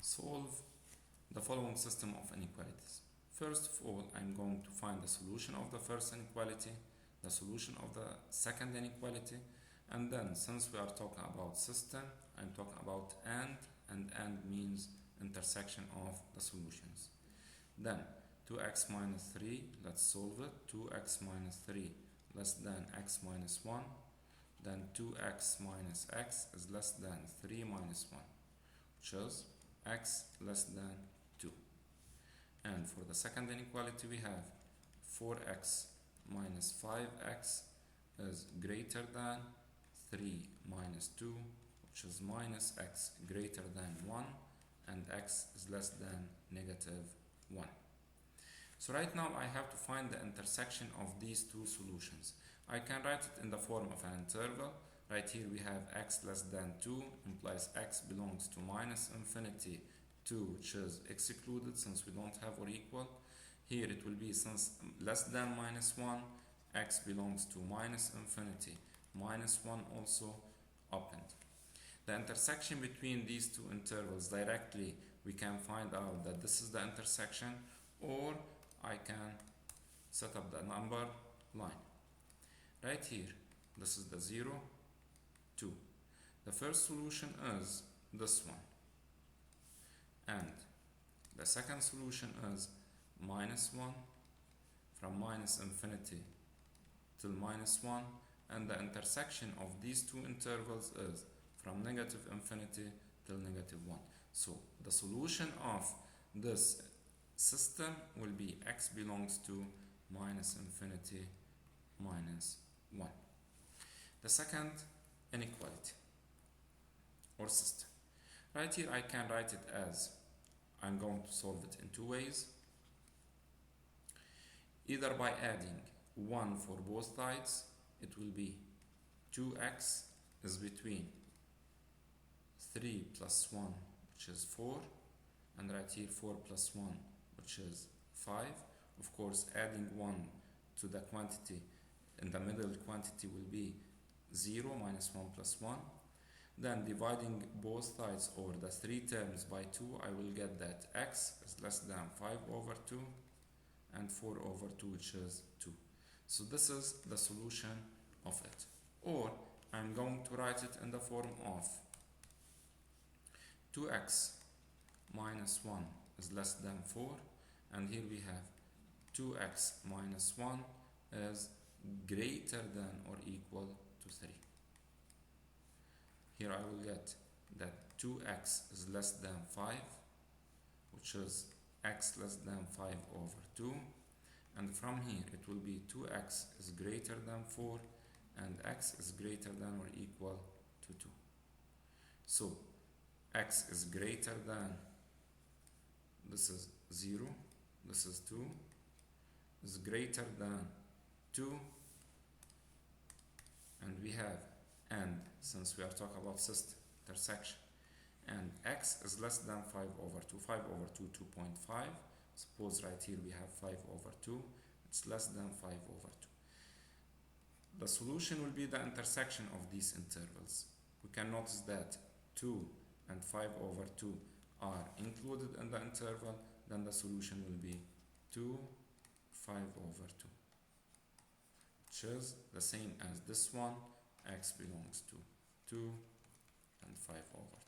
solve the following system of inequalities. First of all, I'm going to find the solution of the first inequality, the solution of the second inequality, and then since we are talking about system, I'm talking about and means intersection of the solutions. Then 2x minus 3, let's solve it. 2x minus 3 less than x minus 1. Then 2x minus x is less than 3 minus 1, which is x less than 2. And for the second inequality, we have 4x minus 5x is greater than 3 minus 2, which is minus x greater than 1, and x is less than negative 1. So right now I have to find the intersection of these two solutions. I can write it in the form of an interval. Right here we have x less than 2 implies x belongs to minus infinity 2, which is excluded since we don't have or equal. Here it will be, since less than minus 1, x belongs to minus infinity minus 1, also opened. The intersection between these two intervals, directly we can find out that this is the intersection, or I can set up the number line. Right here, this is the 0, 2. The first solution is this one, and the second solution is minus 1 from minus infinity till minus 1, and the intersection of these two intervals is from negative infinity till negative 1. So the solution of this system will be x belongs to minus infinity minus 1. The second inequality or system. Right here I can write it as, I'm going to solve it in two ways. Either by adding 1 for both sides, it will be 2x is between 3 plus 1, which is 4, and right here 4 plus 1, which is 5. Of course, adding 1 to the quantity in the middle quantity will be 0 minus 1 plus 1. Then dividing both sides over the three terms by 2, I will get that x is less than 5 over 2 and 4 over 2, which is 2. So this is the solution of it. Or I'm going to write it in the form of 2x minus 1 is less than 4, and here we have 2x minus 1 is greater than or equal to 3. Here I will get that 2x is less than 5, which is x less than 5 over 2, and from here it will be 2x is greater than 4 and x is greater than or equal to 2. So x is greater than, this is 0, this is 2, is greater than 2, and we have, and since we are talking about system intersection, and x is less than 5 over 2. 5 over 2, 2.5. Suppose right here we have 5 over 2. It's less than 5 over 2. The solution will be the intersection of these intervals. We can notice that 2 and 5 over 2 are included in the interval. Then the solution will be 2, 5 over 2, which is the same as this one. X belongs to 2 and 5 over 2.